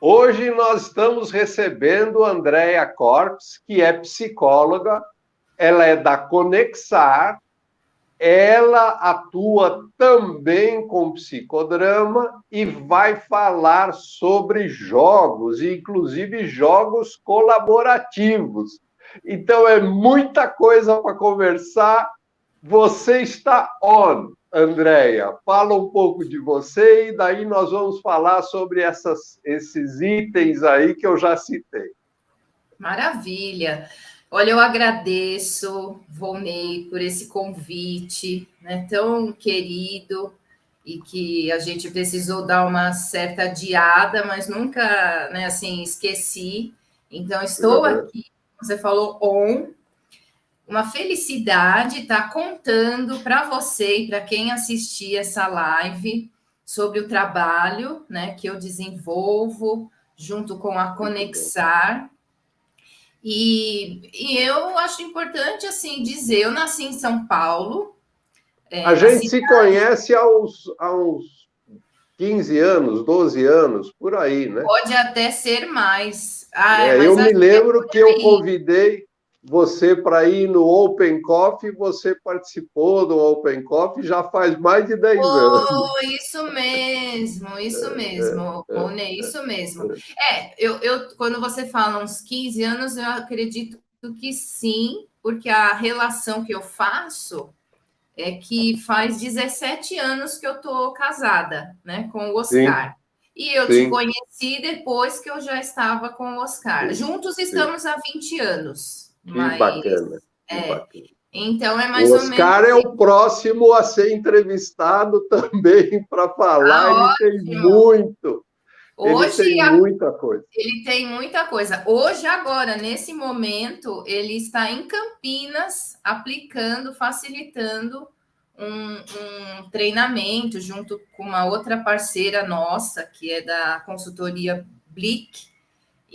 Hoje nós estamos recebendo Andréa Corpes, que é psicóloga, ela é da Conexar, ela atua também com psicodrama e vai falar sobre jogos, inclusive jogos colaborativos. Então é muita coisa para conversar. Você está on, Andréia. Fala um pouco de você e daí nós vamos falar sobre esses itens aí que eu já citei. Maravilha. Olha, eu agradeço, Volney, por esse convite, né, tão querido e que a gente precisou dar uma certa adiada, mas nunca, né, assim, esqueci. Então, estou aqui, você falou uma felicidade estar contando para você e para quem assistir essa live sobre o trabalho, né, que eu desenvolvo junto com a Conexar. E eu acho importante, assim, dizer, eu nasci em São Paulo. A gente se conhece há uns 15 anos, 12 anos, por aí, né? Pode até ser mais. Eu me lembro que eu convidei você para ir no Open Coffee, você participou do Open Coffee já faz mais de 10 anos. Isso mesmo, Rony, isso mesmo. Quando você fala uns 15 anos, eu acredito que sim, porque a relação que eu faço é que faz 17 anos que eu tô casada, né, com o Oscar. Sim, e eu te conheci depois que eu já estava com o Oscar. Juntos estamos há 20 anos. Que bacana. Bacana. Então é mais ou menos. O Oscar é o próximo a ser entrevistado também para falar. Ele tem muito. Hoje, ele tem muita coisa. Ele tem muita coisa. Hoje, agora, nesse momento, ele está em Campinas aplicando, facilitando um treinamento junto com uma outra parceira nossa, que é da consultoria Blick.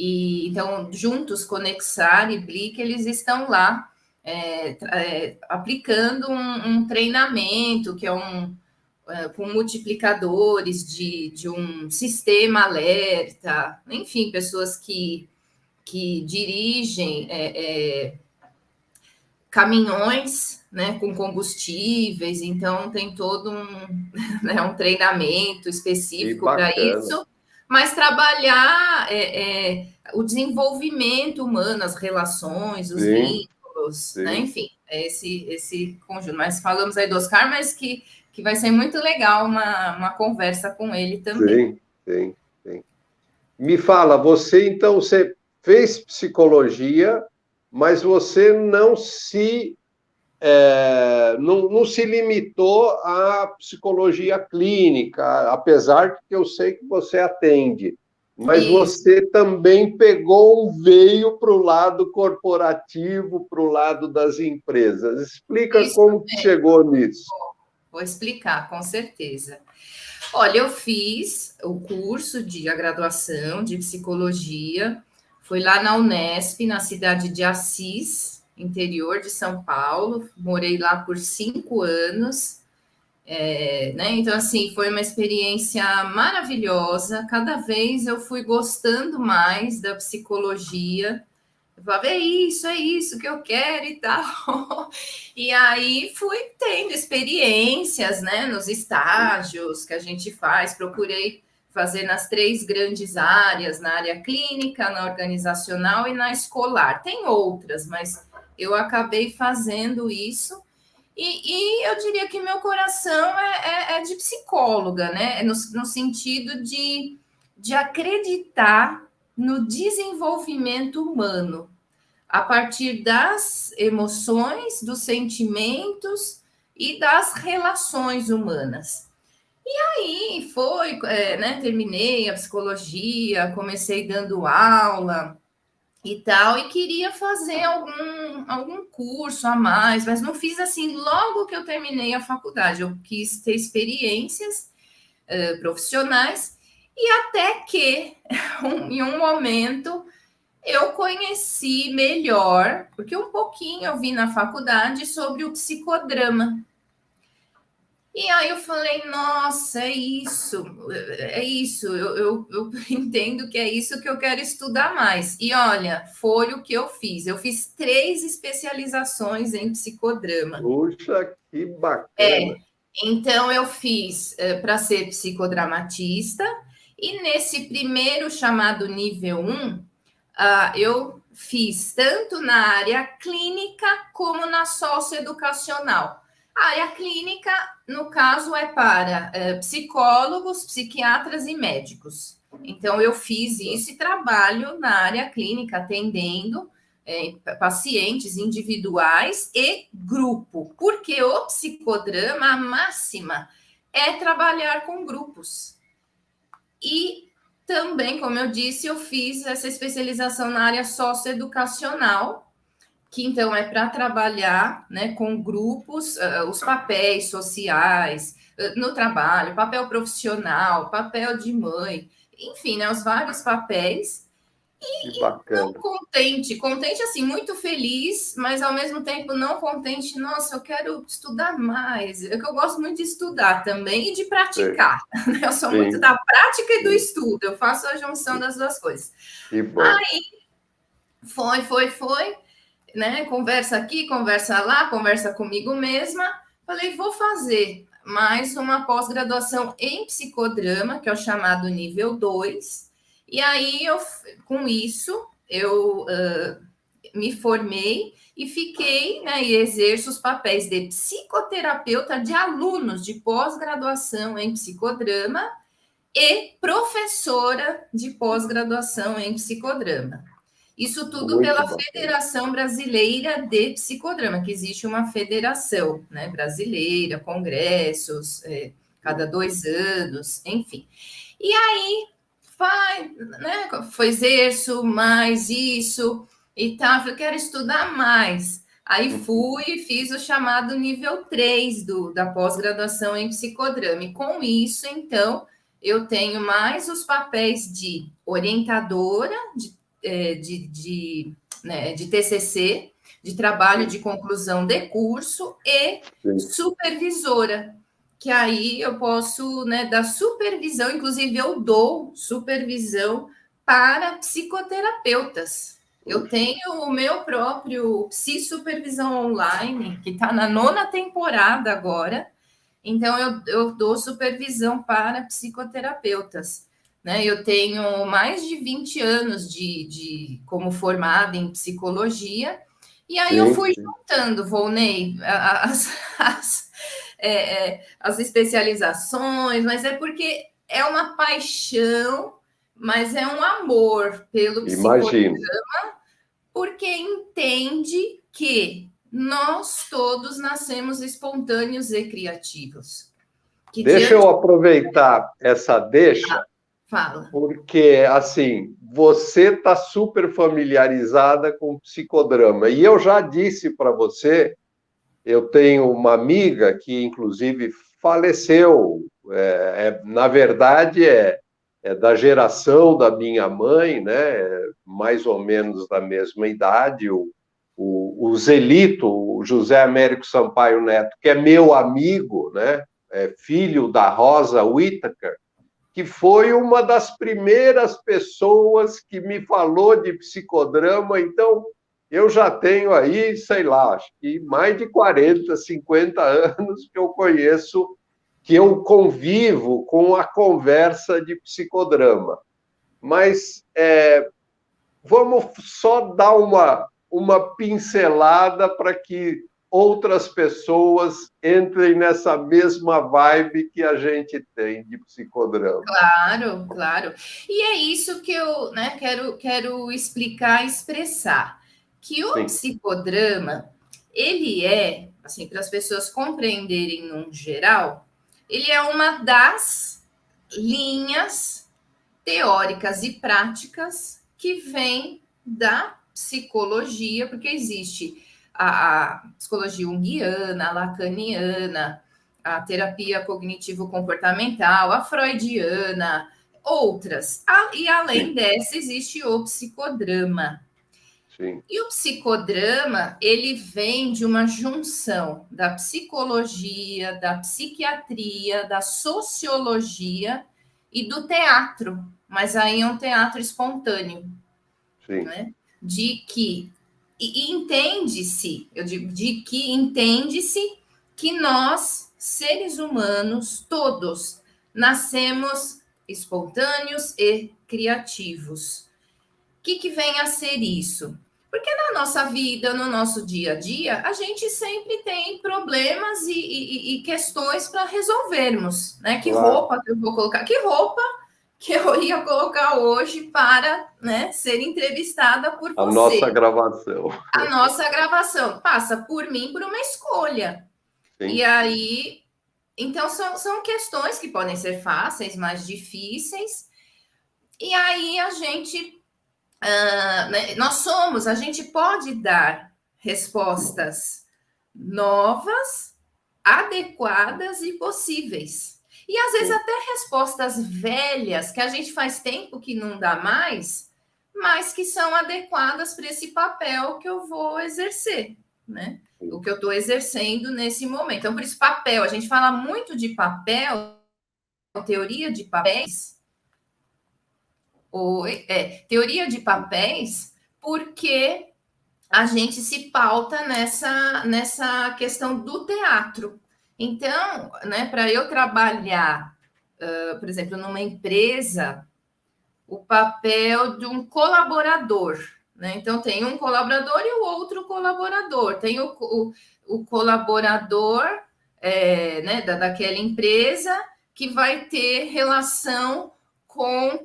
E então, juntos, Conexar e Blick, eles estão lá aplicando um treinamento, que é com multiplicadores de um sistema alerta, enfim, pessoas que dirigem caminhões, né, com combustíveis, então tem todo né, um treinamento específico para isso, mas trabalhar o desenvolvimento humano, as relações, os vínculos, né, enfim, esse conjunto. Mas falamos aí do Oscar, mas que vai ser muito legal uma conversa com ele também. Sim. Me fala, você fez psicologia, mas você não se limitou à psicologia clínica, apesar de que eu sei que você atende. Mas você também veio para o lado corporativo, para o lado das empresas. Explica como que chegou nisso. Vou explicar, com certeza. Olha, eu fiz o curso a graduação de psicologia, foi lá na Unesp, na cidade de Assis, interior de São Paulo, morei lá por 5 anos, né? Então, assim, foi uma experiência maravilhosa, cada vez eu fui gostando mais da psicologia, eu falava, é isso que eu quero e tal. E aí fui tendo experiências, né, nos estágios que a gente faz, procurei fazer nas 3 grandes áreas, na área clínica, na organizacional e na escolar. Tem outras, mas eu acabei fazendo isso. E eu diria que meu coração é de psicóloga, né, no sentido de acreditar no desenvolvimento humano, a partir das emoções, dos sentimentos e das relações humanas. E aí terminei a psicologia, comecei dando aula e tal, e queria fazer algum curso a mais, mas não fiz assim logo que eu terminei a faculdade. Eu quis ter experiências profissionais, e até que, em um momento, eu conheci melhor, porque um pouquinho eu vi na faculdade sobre o psicodrama. E aí eu falei, nossa, é isso, eu entendo que é isso que eu quero estudar mais. E olha, foi o que eu fiz. Eu fiz 3 especializações em psicodrama. Puxa, que É, bacana. então eu fiz para ser psicodramatista, e nesse primeiro chamado nível 1, eu fiz tanto na área clínica como na socioeducacional. A área clínica, no caso, é para psicólogos, psiquiatras e médicos. Então, eu fiz isso e trabalho na área clínica, atendendo pacientes individuais e grupo, porque o psicodrama, a máxima, é trabalhar com grupos. E também, como eu disse, eu fiz essa especialização na área socioeducacional, que então é para trabalhar, né, com grupos, os papéis sociais no trabalho, papel profissional, papel de mãe, enfim, né, os vários papéis. Que Não bacana. contente, contente assim, muito feliz, mas ao mesmo tempo não contente. Nossa, eu quero estudar mais. É que eu gosto muito de estudar também e de Sim, praticar. Eu sou muito sim, da prática e do sim. estudo. Eu faço a junção das duas coisas. Que bom. Foi, né? Conversa aqui, conversa lá, conversa comigo mesma. Falei, vou fazer mais uma pós-graduação em psicodrama, que é o chamado nível 2. E aí, com isso, eu me formei e fiquei, né, e exerço os papéis de psicoterapeuta de alunos de pós-graduação em psicodrama e professora de pós-graduação em psicodrama. Isso tudo Muito pela bacana. Federação Brasileira de Psicodrama, que existe uma federação, né, brasileira, congressos, cada 2 anos, enfim. E aí, né, foi exerço mais isso e tal, eu quero estudar mais. Aí fui e fiz o chamado nível 3 da pós-graduação em psicodrama. E com isso, então, eu tenho mais os papéis de orientadora, de TCC, de trabalho de conclusão de curso, e Sim. supervisora, que aí eu posso, né, dar supervisão, inclusive eu dou supervisão para psicoterapeutas. Eu Puxa, tenho o meu próprio Psi Supervisão Online, que está na 9ª temporada agora, então eu dou supervisão para psicoterapeutas. Né? Eu tenho mais de 20 anos como formada em psicologia, e aí eu sim, fui sim. juntando, Volney, as especializações, mas é porque é uma paixão, mas é um amor pelo psicodrama, Imagino. porque entende que nós todos nascemos espontâneos e criativos. Que Deixa diante eu aproveitar essa deixa, fala. porque, assim, você está super familiarizada com psicodrama. E eu já disse para você, eu tenho uma amiga que, inclusive, faleceu. Na verdade, é da geração da minha mãe, né? Mais ou menos da mesma idade, o Zelito, o José Américo Sampaio Neto, que é meu amigo, né? Filho da Rosa Whittaker, que foi uma das primeiras pessoas que me falou de psicodrama. Então, eu já tenho aí, sei lá, acho que mais de 40, 50 anos que eu conheço, que eu convivo com a conversa de psicodrama. Mas vamos só dar uma pincelada para que outras pessoas entrem nessa mesma vibe que a gente tem de psicodrama. Claro, claro. E é isso que eu, né, quero explicar, expressar. Que o Sim, psicodrama, ele é, assim, para as pessoas compreenderem no geral, ele é uma das linhas teóricas e práticas que vem da psicologia, porque existe a psicologia junguiana, a lacaniana, a terapia cognitivo-comportamental, a freudiana, outras. E além sim, dessa, existe o psicodrama. Sim. E o psicodrama, ele vem de uma junção da psicologia, da psiquiatria, da sociologia e do teatro, mas aí é um teatro espontâneo, Sim. né? De que e entende-se, eu digo, de que entende-se que nós, seres humanos, todos, nascemos espontâneos e criativos. O que vem a ser isso? Porque na nossa vida, no nosso dia a dia, a gente sempre tem problemas e questões para resolvermos, né? Que Claro. roupa que eu vou colocar? Que roupa que eu ia colocar hoje para, né, ser entrevistada por A você? nossa gravação. A nossa gravação passa por mim por uma escolha. Sim. E aí, então são questões que podem ser fáceis, mais difíceis. E aí a gente a gente pode dar respostas novas, adequadas e possíveis. E às vezes até respostas velhas que a gente faz tempo que não dá mais, mas que são adequadas para esse papel que eu vou exercer, né? O que eu estou exercendo nesse momento. Então, por isso, papel, a gente fala muito de papel, teoria de papéis, teoria de papéis, porque a gente se pauta nessa questão do teatro. Então, né, para eu trabalhar, por exemplo, numa empresa, o papel de um colaborador, né? Então, tem um colaborador e o outro colaborador. Tem o colaborador né, daquela empresa que vai ter relação com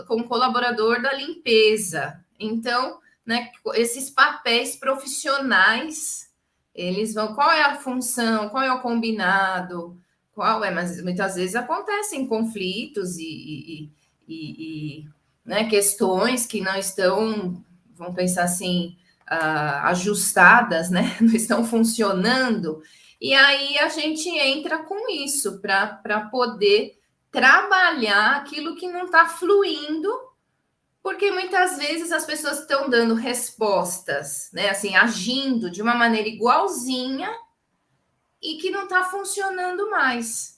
o colaborador da limpeza. Então, né, esses papéis profissionais, eles vão. Qual é a função? Qual é o combinado? Mas muitas vezes acontecem conflitos né, questões que não estão, vamos pensar assim, ajustadas, né? Não estão funcionando. E aí a gente entra com isso para poder trabalhar aquilo que não está fluindo, porque muitas vezes as pessoas estão dando respostas, né? Assim, agindo de uma maneira igualzinha e que não está funcionando mais.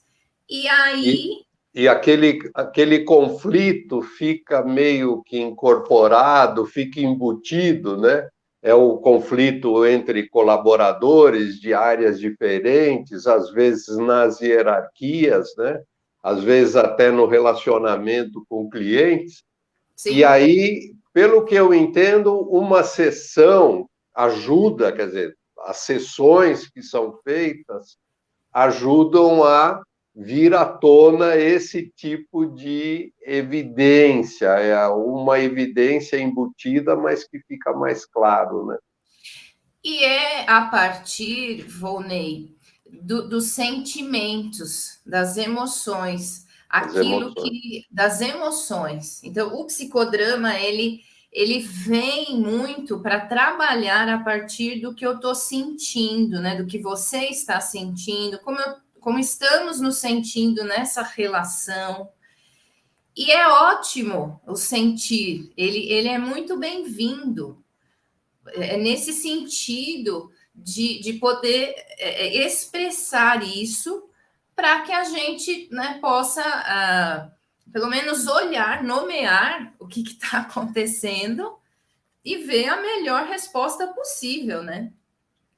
E aí. E aquele conflito fica meio que incorporado, fica embutido, né? É o conflito entre colaboradores de áreas diferentes, às vezes nas hierarquias, né? Às vezes até no relacionamento com clientes. Sim. E aí, pelo que eu entendo, uma sessão ajuda, quer dizer, as sessões que são feitas ajudam a vir à tona esse tipo de evidência, é uma evidência embutida, mas que fica mais claro, né? E é a partir, Volney, dos sentimentos, das emoções, das emoções. Então, o psicodrama ele vem muito para trabalhar a partir do que eu estou sentindo, né? Do que você está sentindo, como estamos nos sentindo nessa relação. E é ótimo o sentir, ele é muito bem-vindo. É nesse sentido de poder expressar isso para que a gente, né, possa, pelo menos, olhar, nomear o que está acontecendo e ver a melhor resposta possível, né?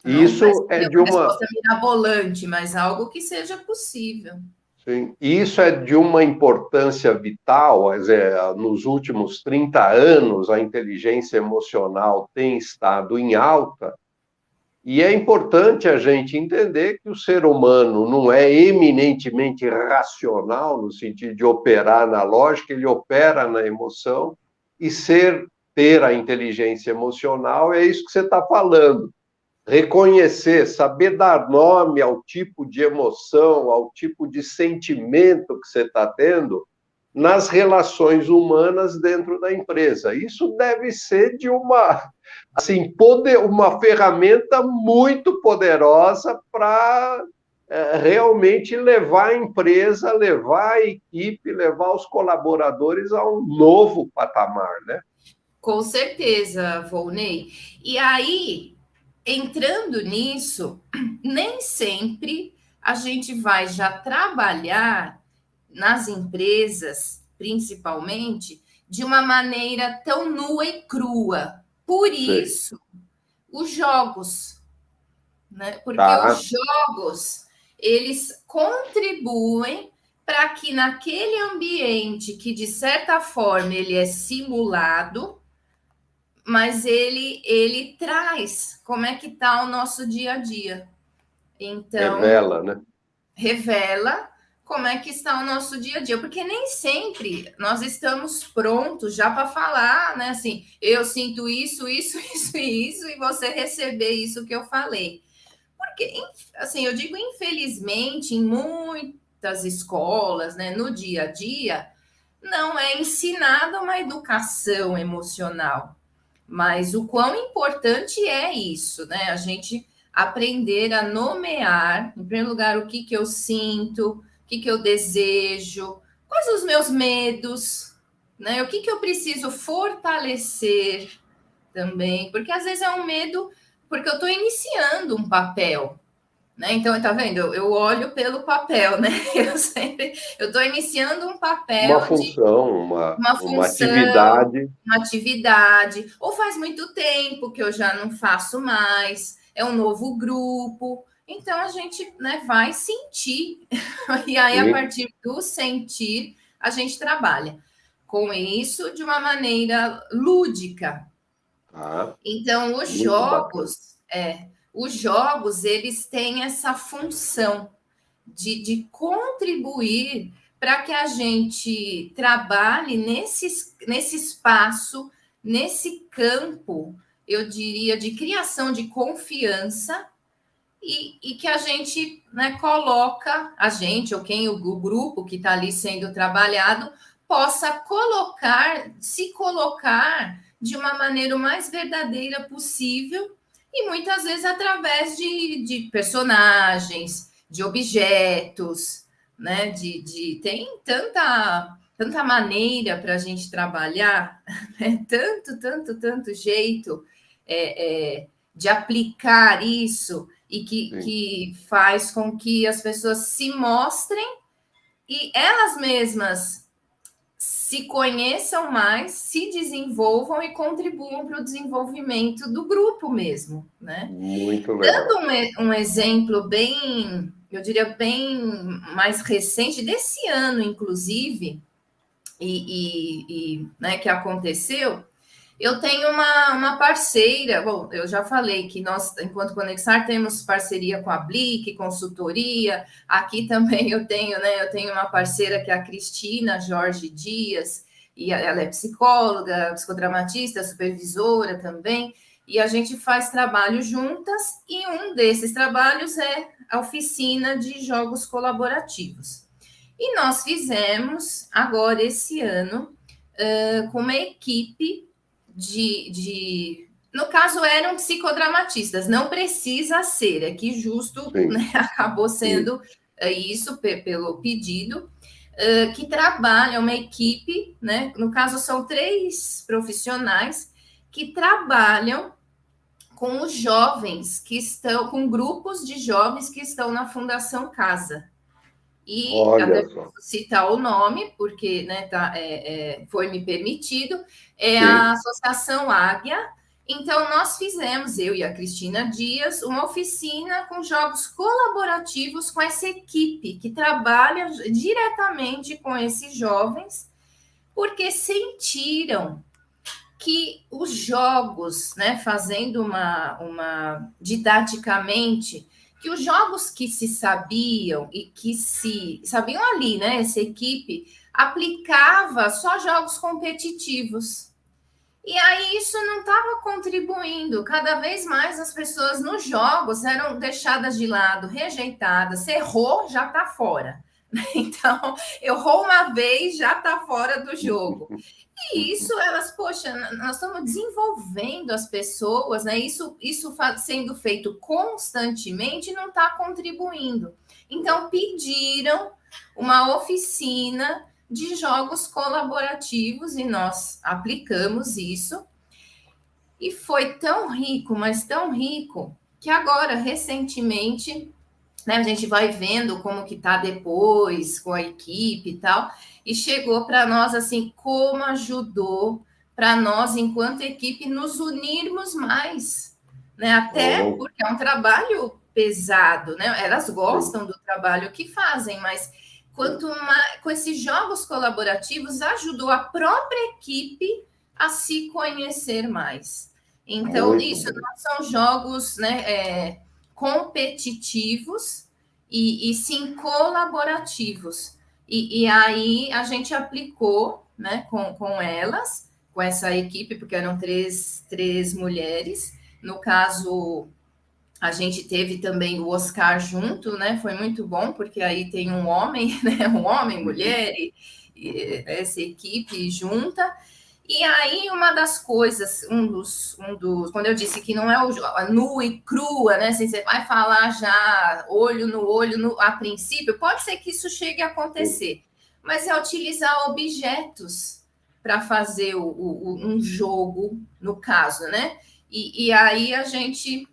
Isso é de uma resposta mirabolante, mas algo que seja possível. Sim. Isso é de uma importância vital, quer dizer, nos últimos 30 anos a inteligência emocional tem estado em alta, e é importante a gente entender que o ser humano não é eminentemente racional, no sentido de operar na lógica, ele opera na emoção, e ter a inteligência emocional é isso que você está falando. Reconhecer, saber dar nome ao tipo de emoção, ao tipo de sentimento que você está tendo nas relações humanas dentro da empresa. Isso deve ser de uma, assim, uma ferramenta muito poderosa para realmente levar a empresa, levar a equipe, levar os colaboradores a um novo patamar, né? Com certeza, Volney. E aí, entrando nisso, nem sempre a gente vai já trabalhar nas empresas, principalmente, de uma maneira tão nua e crua. Por Sei. isso, os jogos, né? Porque Tá, os jogos, eles contribuem para que naquele ambiente que, de certa forma, ele é simulado, mas ele traz como é que está o nosso dia a dia. Então, revela, né? revela como é que está o nosso dia a dia, porque nem sempre nós estamos prontos já para falar, né? Assim, eu sinto isso, isso, isso e isso, e você receber isso que eu falei. Porque, assim, eu digo infelizmente, em muitas escolas, né, no dia a dia, não é ensinada uma educação emocional. Mas o quão importante é isso, né? A gente aprender a nomear, em primeiro lugar, o que eu sinto, o que eu desejo, quais os meus medos, né? O que eu preciso fortalecer também, porque às vezes é um medo, porque eu estou iniciando um papel, né? Então, tá vendo? Eu olho pelo papel, né? Eu estou iniciando um Uma papel de função, uma uma função, atividade. uma atividade, ou faz muito tempo que eu já não faço mais, é um novo grupo. Então a gente, né, vai sentir, e aí a Sim, partir do sentir, a gente trabalha com isso de uma maneira lúdica. tá, Então muito bacana. os jogos, eles têm essa função de contribuir para que a gente trabalhe nesse espaço, nesse campo, eu diria, de criação de confiança e que a gente, né, coloca, a gente ou quem o grupo que está ali sendo trabalhado, possa se colocar de uma maneira o mais verdadeira possível e muitas vezes através de personagens, de objetos, né? Tem tanta maneira para a gente trabalhar, né? Tanto jeito de aplicar isso e Sim. que faz com que as pessoas se mostrem e elas mesmas se conheçam mais, se desenvolvam e contribuam para o desenvolvimento do grupo mesmo, né? Muito Dando legal. um exemplo bem, eu diria, bem mais recente, desse ano, inclusive, né, que aconteceu, eu tenho uma parceira, bom, eu já falei que nós, enquanto Conexar, temos parceria com a Blick, consultoria, aqui também eu tenho uma parceira que é a Cristina Jorge Dias, e ela é psicóloga, psicodramatista, supervisora também, e a gente faz trabalho juntas, e um desses trabalhos é a oficina de jogos colaborativos. E nós fizemos, agora esse ano, com uma equipe no caso, eram psicodramatistas, não precisa ser, é que justo, Sim, né, acabou sim. sendo isso pelo pedido, que trabalha, uma equipe, né, no caso são 3 profissionais que trabalham com os jovens que estão, com grupos de jovens que estão na Fundação Casa. E até Olha só. citar o nome, porque né, foi me permitido, é a Sim. Associação Águia. Então, nós fizemos, eu e a Cristina Dias, uma oficina com jogos colaborativos com essa equipe que trabalha diretamente com esses jovens, porque sentiram que os jogos, né, fazendo uma didaticamente, que os jogos que se sabiam e que se sabiam ali, né, essa equipe aplicava só jogos competitivos. E aí isso não estava contribuindo. Cada vez mais as pessoas nos jogos eram deixadas de lado, rejeitadas. Você errou, já está fora. Então, errou uma vez, já está fora do jogo. E isso, elas, poxa, nós estamos desenvolvendo as pessoas, né? Isso sendo feito constantemente não está contribuindo. Então, pediram uma oficina de jogos colaborativos e nós aplicamos isso. E foi tão rico, mas tão rico, que agora, recentemente, né, a gente vai vendo como que tá depois com a equipe e tal, e chegou para nós assim como ajudou para nós enquanto equipe nos unirmos mais, né? Até Oh, porque é um trabalho pesado, né? Elas sim. gostam do trabalho que fazem, mas quanto mais com esses jogos colaborativos ajudou a própria equipe a se conhecer mais. Então, Muito isso bom. não são jogos, né? Competitivos e sim colaborativos. E aí a gente aplicou, né, com elas, com essa equipe, porque eram três mulheres. No caso, a gente teve também o Oscar junto, né? Foi muito bom, porque aí tem um homem, né? Um homem, mulher, e essa equipe junta. E aí, uma das coisas, quando eu disse que não é o nu e crua, né? Assim, você vai falar já olho no olho a princípio, pode ser que isso chegue a acontecer, mas é utilizar objetos para fazer um jogo, no caso, né? E aí a gente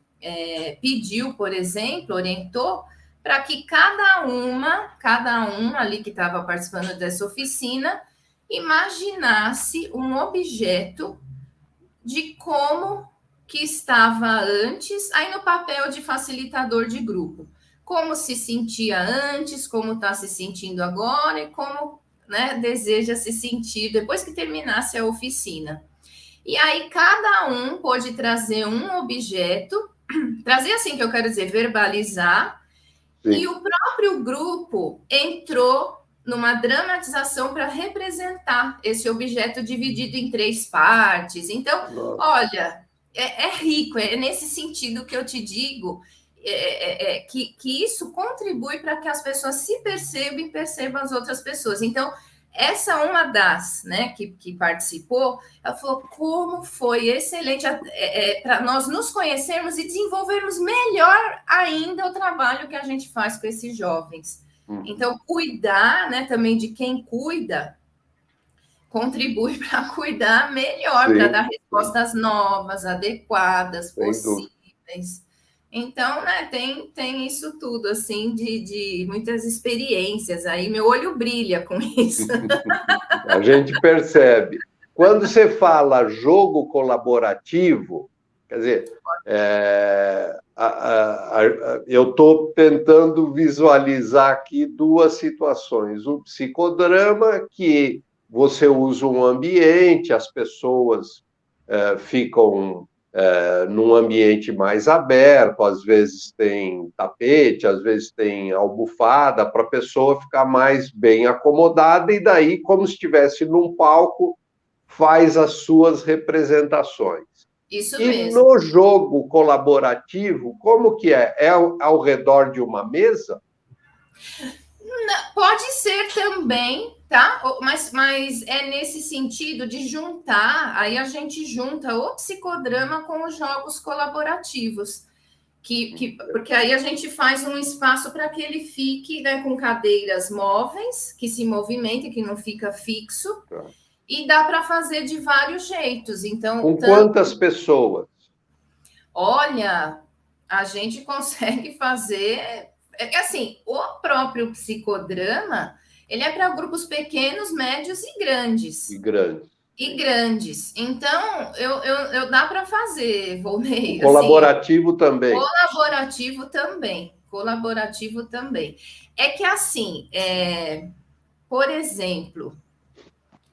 pediu, por exemplo, orientou para que cada um ali que estava participando dessa oficina imaginasse um objeto de como que estava antes, aí no papel de facilitador de grupo. Como se sentia antes, como está se sentindo agora e como, né, deseja se sentir depois que terminasse a oficina. E aí cada um pôde trazer um objeto, trazer assim que eu quero dizer, verbalizar, e Sim. o próprio grupo entrou numa dramatização para representar esse objeto dividido em três partes. Então, Nossa. olha, é rico, é nesse sentido que eu te digo que isso contribui para que as pessoas se percebam e percebam as outras pessoas. Então, essa uma das, né, que participou, ela falou como foi excelente para nós nos conhecermos e desenvolvermos melhor ainda o trabalho que a gente faz com esses jovens. Uhum. Então, cuidar, né, também de quem cuida, contribui para cuidar melhor, para dar Sim, sim, respostas novas, adequadas, sem dúvida. possíveis. Então, né, tem isso tudo, assim, de muitas experiências aí. Meu olho brilha com isso. A gente percebe. Quando você fala jogo colaborativo, quer dizer, eu estou tentando visualizar aqui duas situações. O psicodrama, que você usa um ambiente, as pessoas ficam num ambiente mais aberto, às vezes tem tapete, às vezes tem almofada, para a pessoa ficar mais bem acomodada, e daí, como se estivesse num palco, faz as suas representações. Isso E mesmo. no jogo colaborativo, como que é? É ao redor de uma mesa? Pode ser também, tá? Mas é nesse sentido de juntar, aí a gente junta o psicodrama com os jogos colaborativos. Porque aí a gente faz um espaço para que ele fique, né, com cadeiras móveis, que se movimentem, que não fica fixo, e dá para fazer de vários jeitos. Então, Com quantas pessoas? olha, a gente consegue fazer. É que assim, o próprio psicodrama, ele é para grupos pequenos, médios e E grandes. grandes. E grandes. Então, eu dá para fazer, O Volney, assim, colaborativo também. colaborativo também. Colaborativo também. É que assim, por exemplo,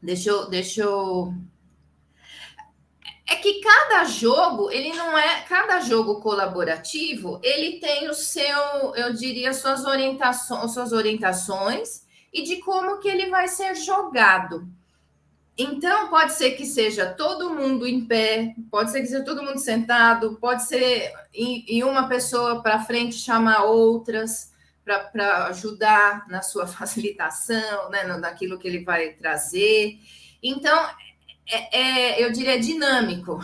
deixa eu. É que cada jogo, ele não é. Cada jogo colaborativo, ele tem o seu, eu diria, suas orientações e de como que ele vai ser jogado. Então, pode ser que seja todo mundo em pé, pode ser que seja todo mundo sentado, pode ser em uma pessoa para frente chamar outras para ajudar na sua facilitação, né, naquilo que ele vai trazer. Então, eu diria dinâmico,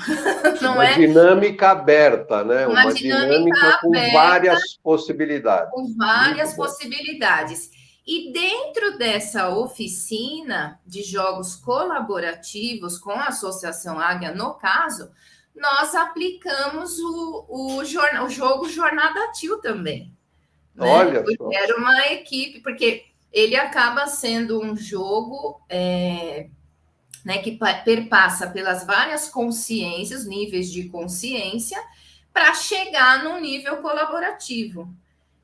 não Uma é dinâmica aberta, né? uma Uma dinâmica dinâmica com aberta várias possibilidades. com Muito várias bom. possibilidades. E dentro dessa oficina de jogos colaborativos com a Associação Águia, no caso, nós aplicamos o jogo Jornada Til também, né? Olha Porque só. era uma equipe, porque ele acaba sendo um jogo né, que perpassa pelas várias consciências, níveis de consciência, para chegar num nível colaborativo.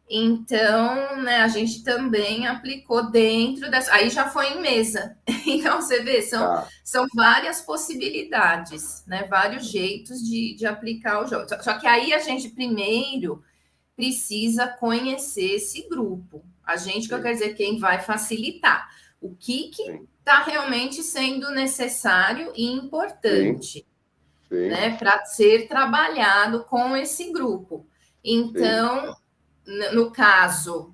Então, né, a gente também aplicou dentro dessa. Aí já foi em mesa. Então, você vê, são várias possibilidades, né? Vários jeitos de aplicar o jogo. Só que aí a gente primeiro precisa conhecer esse grupo. A gente, que eu quero dizer, quem vai facilitar. O que está realmente sendo necessário e importante, né? Para ser trabalhado com esse grupo. Então, no caso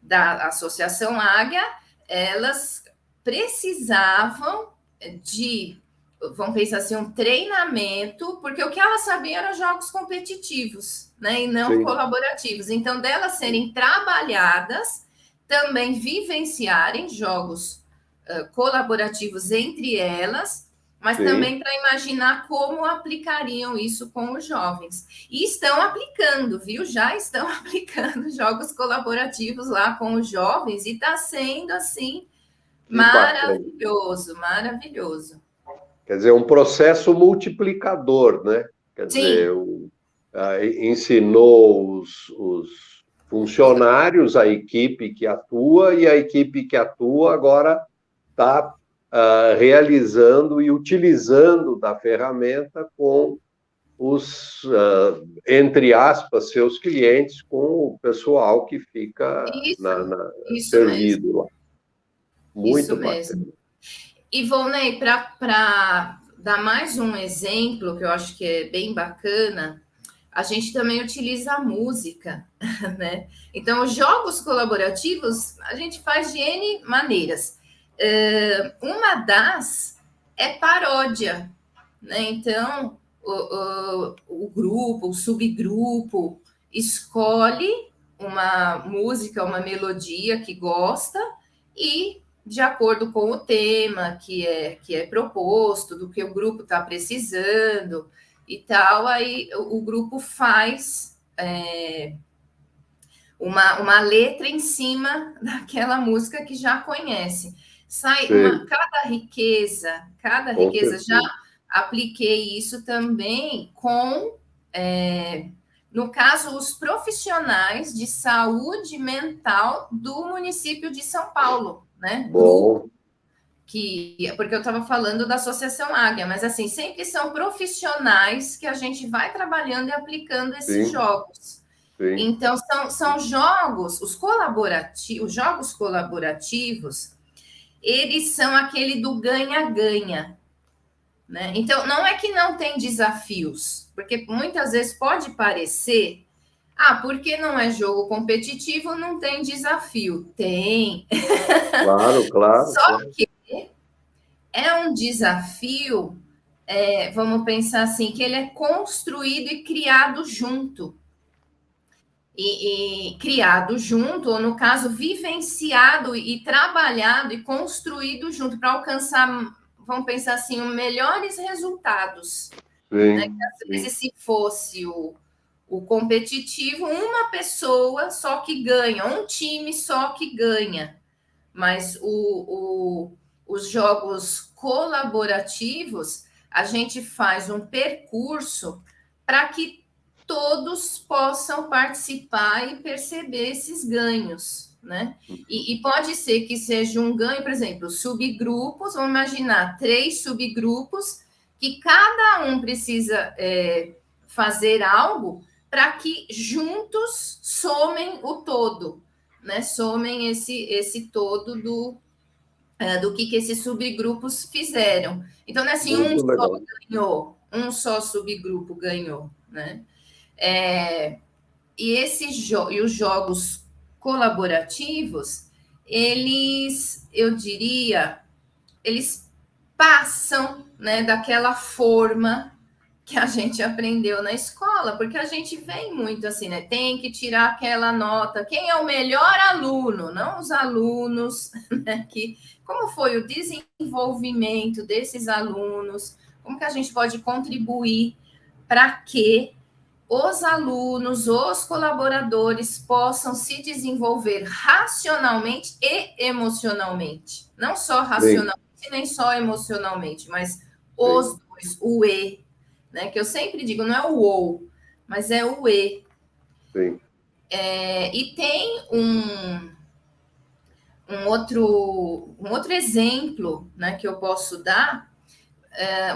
da Associação Águia, elas precisavam de, vamos pensar assim, um treinamento, porque o que elas sabiam eram jogos competitivos, né, e não colaborativos. Então, delas serem trabalhadas, também vivenciarem jogos colaborativos entre elas, mas também para imaginar como aplicariam isso com os jovens. E estão aplicando, viu? Já estão aplicando jogos colaborativos lá com os jovens e está sendo assim maravilhoso, maravilhoso. Quer dizer, um processo multiplicador, né? Quer dizer, ensinou os funcionários, a equipe que atua, e a equipe que atua agora está realizando e utilizando da ferramenta com os, entre aspas, seus clientes, com o pessoal que fica servido lá. Muito bacana. Mesmo. E, Volney, para dar mais um exemplo, que eu acho que é bem bacana, a gente também utiliza a música, né? Então, os jogos colaborativos, a gente faz de N maneiras. Uma das é paródia, né? Então, o grupo, o subgrupo, escolhe uma música, uma melodia que gosta e, de acordo com o tema que é proposto, do que o grupo está precisando e tal, aí o grupo faz uma letra em cima daquela música que já conhece. Sai cada riqueza, já apliquei isso também com, no caso, os profissionais de saúde mental do município de São Paulo, né? Bom. Porque eu estava falando da Associação Águia, mas assim, sempre são profissionais que a gente vai trabalhando e aplicando esses jogos. Então, são jogos, os jogos colaborativos, eles são aquele do ganha-ganha, né? Então, não é que não tem desafios, porque muitas vezes pode parecer, porque não é jogo competitivo, não tem desafio. Tem. Claro. Só que é um desafio, vamos pensar assim, que ele é construído e criado junto. E criado junto, ou no caso, vivenciado e trabalhado e construído junto para alcançar, vamos pensar assim, os melhores resultados. Né? Que às vezes, se fosse o competitivo, uma pessoa só que ganha, um time só que ganha. Mas os jogos colaborativos, a gente faz um percurso para que todos possam participar e perceber esses ganhos, né? E pode ser que seja um ganho, por exemplo, subgrupos, vamos imaginar 3 subgrupos, que cada um precisa fazer algo para que juntos somem o todo, né? Somem esse todo do que esses subgrupos fizeram. Então, não é assim, só ganhou, um só subgrupo ganhou, né? E os jogos colaborativos, eu diria, eles passam, né, daquela forma que a gente aprendeu na escola, porque a gente vem muito assim, né? Tem que tirar aquela nota. Quem é o melhor aluno? Não os alunos, né? Como foi o desenvolvimento desses alunos? Como que a gente pode contribuir para que os alunos, os colaboradores possam se desenvolver racionalmente e emocionalmente. Não só racionalmente, sim, nem só emocionalmente, mas os sim, dois, o E, né? Que eu sempre digo, não é o ou, mas é o E. Sim. E tem um outro exemplo, né, que eu posso dar,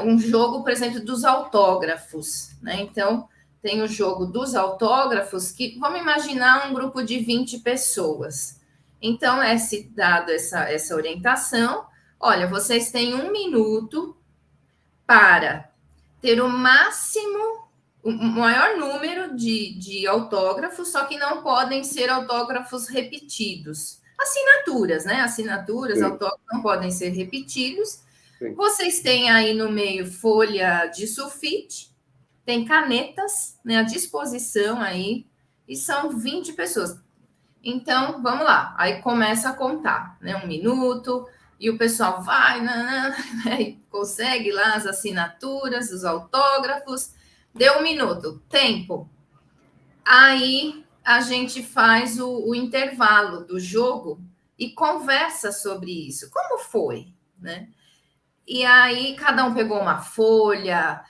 um jogo, por exemplo, dos autógrafos, né? Então, tem o jogo dos autógrafos, que vamos imaginar um grupo de 20 pessoas. Então, é se dado essa orientação, olha, vocês têm 1 minuto para ter o máximo, o maior número de autógrafos, só que não podem ser autógrafos repetidos. Assinaturas, né? Assinaturas, sim, autógrafos não podem ser repetidos. Sim. Vocês têm aí no meio folha de sulfite, tem canetas, né, à disposição aí, e são 20 pessoas. Então, vamos lá. Aí começa a contar, né? 1 minuto, e o pessoal vai, né, consegue lá as assinaturas, os autógrafos. Deu 1 minuto, tempo. Aí a gente faz o intervalo do jogo e conversa sobre isso. Como foi, né? E aí cada um pegou uma folha,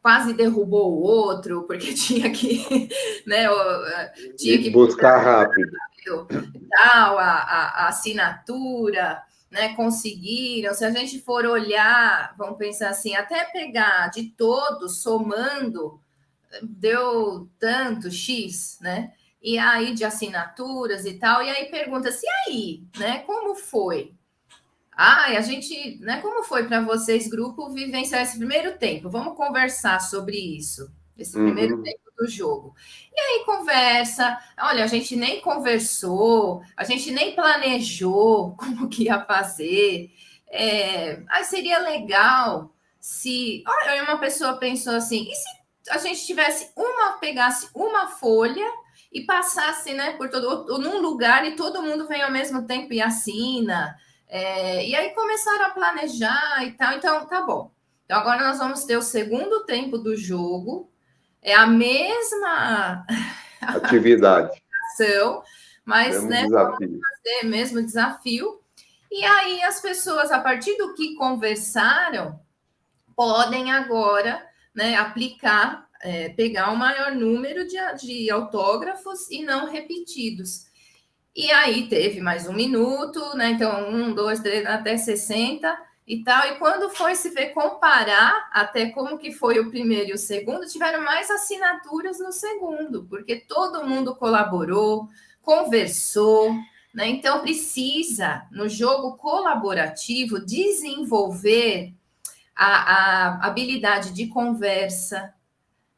quase derrubou o outro, porque tinha que, né, tinha que buscar rápido. Tal, a assinatura, né? Conseguiram. Se a gente for olhar, vamos pensar assim, até pegar de todos, somando, deu tanto X, né? E aí de assinaturas e tal, e aí pergunta-se, e aí, né? Como foi? A gente, né? Como foi para vocês, grupo, vivenciar esse primeiro tempo? Vamos conversar sobre isso, esse primeiro tempo do jogo. E aí conversa, olha, a gente nem conversou, a gente nem planejou como que ia fazer. Aí seria legal se, olha, uma pessoa pensou assim, e se a gente pegasse uma folha e passasse, né, por num lugar e todo mundo vem ao mesmo tempo e assina. E aí começaram a planejar e tal, então tá bom. Então agora nós vamos ter o segundo tempo do jogo, é a mesma atividade, mas mesmo, né, desafio. Vamos fazer mesmo desafio. E aí as pessoas, a partir do que conversaram, podem agora, né, aplicar, pegar o maior número de autógrafos e não repetidos. E aí teve mais 1 minuto, né? Então, 1, 2, 3, até 60 e tal. E quando foi se ver comparar até como que foi o primeiro e o segundo, tiveram mais assinaturas no segundo, porque todo mundo colaborou, conversou, né? Então, precisa, no jogo colaborativo, desenvolver a habilidade de conversa,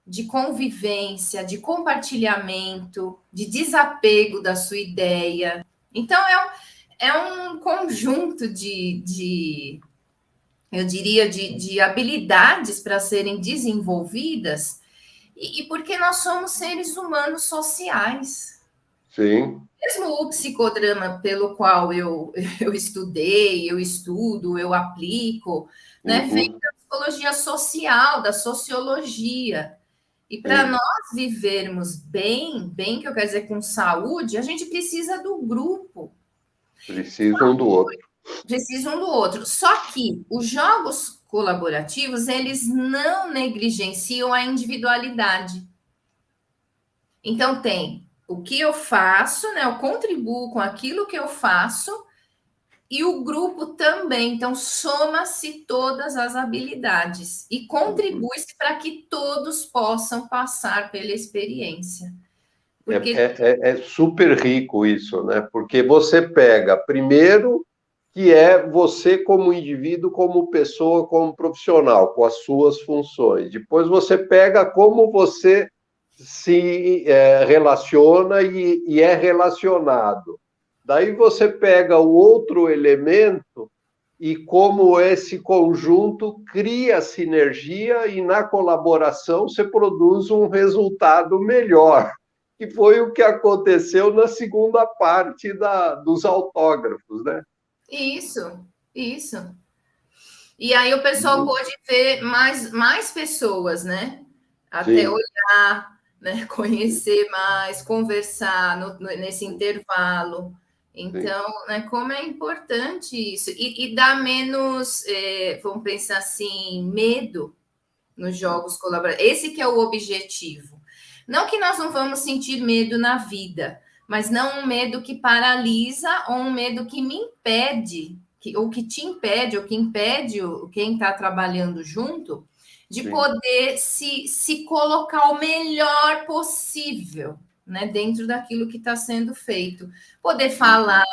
de convivência, de compartilhamento, de desapego da sua ideia. Então, é um conjunto eu diria, de habilidades para serem desenvolvidas, e porque nós somos seres humanos sociais. Sim. Mesmo o psicodrama pelo qual eu estudei, eu estudo, eu aplico, né, vem da psicologia social, da sociologia. E para nós vivermos bem, que eu quero dizer com saúde, a gente precisa do grupo. Precisa um do outro. Precisa um do outro. Só que os jogos colaborativos, eles não negligenciam a individualidade. Então, tem o que eu faço, né? Eu contribuo com aquilo que eu faço e o grupo também. Então, soma-se todas as habilidades e contribui-se para que todos possam passar pela experiência. Porque... É super rico isso, né? Porque você pega, primeiro, que é você como indivíduo, como pessoa, como profissional, com as suas funções. Depois você pega como você se relaciona e é relacionado. Daí você pega o outro elemento e como esse conjunto cria sinergia e na colaboração você produz um resultado melhor, que foi o que aconteceu na segunda parte dos autógrafos, né? Isso. E aí o pessoal pôde ver mais pessoas, né? Até Sim. olhar, né? Conhecer mais, conversar nesse intervalo. Então, né, como é importante isso. E dá menos, vamos pensar assim, medo nos jogos colaborativos. Esse que é o objetivo. Não que nós não vamos sentir medo na vida, mas não um medo que paralisa ou um medo que me impede, ou que te impede, ou que impede quem está trabalhando junto de poder se colocar o melhor possível, né, dentro daquilo que está sendo feito. Poder falar,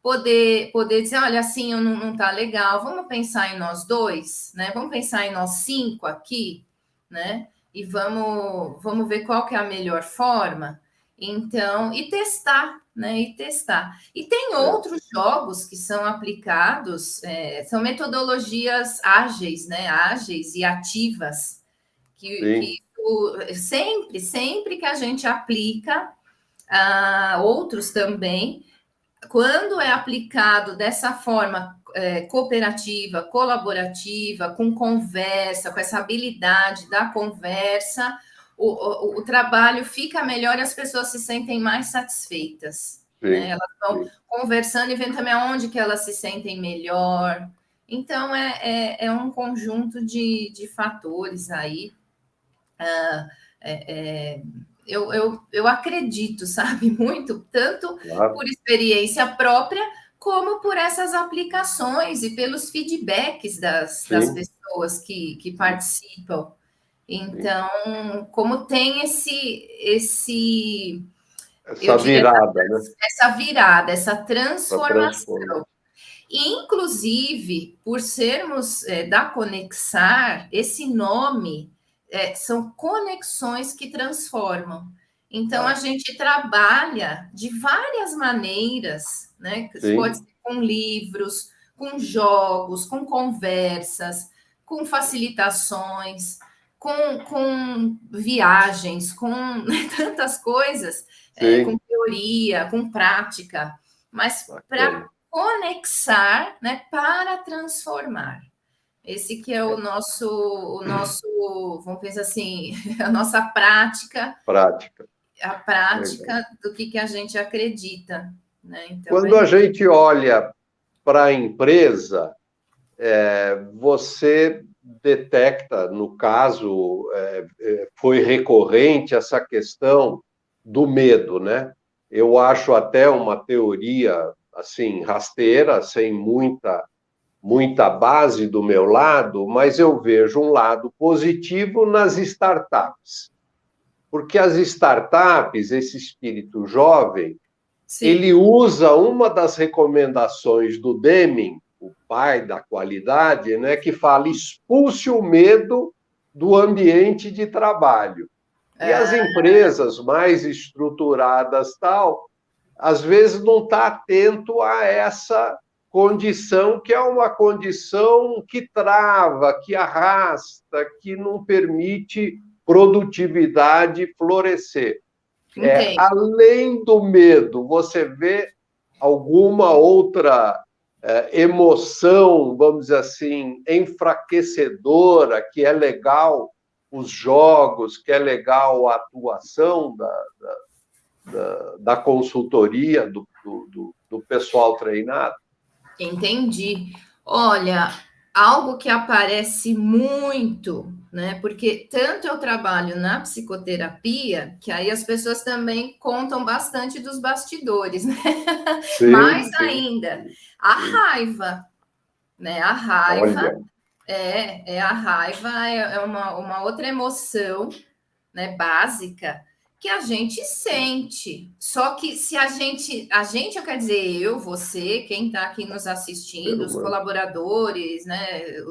poder dizer, olha, assim não tá legal, vamos pensar em nós dois, né? Vamos pensar em nós 5 aqui, né? E vamos ver qual que é a melhor forma. Então, e testar, né? E testar. E tem outros jogos que são aplicados, são metodologias ágeis, né? Ágeis e ativas, que sempre que a gente aplica, outros também, quando é aplicado dessa forma cooperativa, colaborativa, com conversa, com essa habilidade da conversa, o trabalho fica melhor e as pessoas se sentem mais satisfeitas. Né? Elas estão conversando e vendo também aonde que elas se sentem melhor. Então, é um conjunto de fatores aí. Eu acredito, sabe, muito, tanto por experiência própria, como por essas aplicações e pelos feedbacks das pessoas que participam. Então, como tem essa virada, né? Essa virada, essa transformação. Inclusive, por sermos da Conexar, esse nome são conexões que transformam. Então, a gente trabalha de várias maneiras, né? Pode ser com livros, com jogos, com conversas, com facilitações, com viagens, com tantas coisas, com teoria, com prática, mas para conexar, né, para transformar. Esse que é o nosso, vamos pensar assim, a nossa prática. A prática do que a gente acredita. Né? Então, quando a gente olha para a empresa, você detecta, no caso, foi recorrente essa questão do medo, né? Eu acho até uma teoria, assim, rasteira, sem muita base do meu lado, mas eu vejo um lado positivo nas startups. Porque as startups, esse espírito jovem, ele usa uma das recomendações do Deming, o pai da qualidade, né, que fala: expulse o medo do ambiente de trabalho. E as empresas mais estruturadas, tal, às vezes não está atento a essa condição, que é uma condição que trava, que arrasta, que não permite produtividade florescer. Além do medo, você vê alguma outra emoção, vamos dizer assim, enfraquecedora, que é legal os jogos, que é legal a atuação da consultoria, do pessoal treinado? Entendi. Olha, algo que aparece muito, né? Porque tanto eu trabalho na psicoterapia, que aí as pessoas também contam bastante dos bastidores, né? Mais ainda, a raiva, né? A raiva a raiva é uma outra emoção, né, básica, que a gente sente. Só que se a gente, eu quero dizer, eu, você, quem está aqui nos assistindo, os colaboradores, né,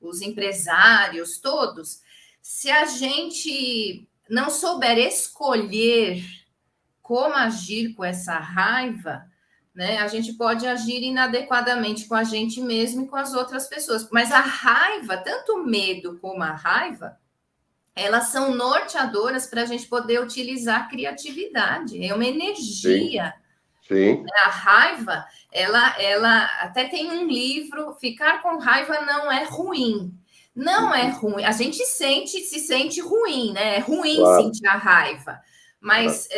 os empresários, todos, se a gente não souber escolher como agir com essa raiva, né, a gente pode agir inadequadamente com a gente mesmo e com as outras pessoas. Mas a raiva, tanto o medo como a raiva, elas são norteadoras para a gente poder utilizar a criatividade. É uma energia, Sim. A raiva, ela até tem um livro, Ficar com Raiva Não É Ruim. Não é ruim. A gente se sente ruim, né? É ruim Claro. sentir a raiva. Mas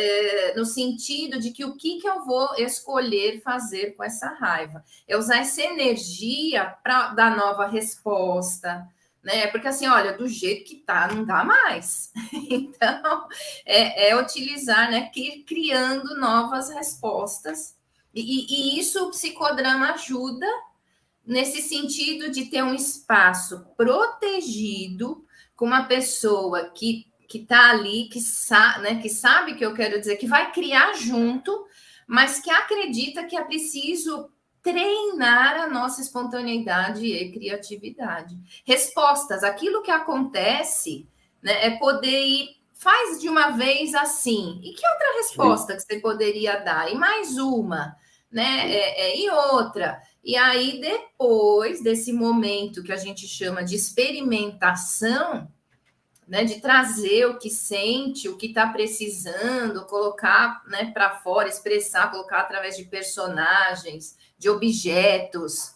no sentido de que o que eu vou escolher fazer com essa raiva? É usar essa energia para dar nova resposta, né? Porque assim, olha, do jeito que tá, não dá mais. Então, utilizar, né? Criando novas respostas. E isso o psicodrama ajuda nesse sentido de ter um espaço protegido com uma pessoa que está ali, que sabe que eu quero dizer, que vai criar junto, mas que acredita que é preciso treinar a nossa espontaneidade e criatividade. Respostas, aquilo que acontece, né, é poder ir, faz de uma vez assim. E que outra resposta que você poderia dar? E mais uma, né? E outra. E aí, depois desse momento que a gente chama de experimentação, né, de trazer o que sente, o que está precisando, colocar, né, para fora, expressar, colocar através de personagens, de objetos,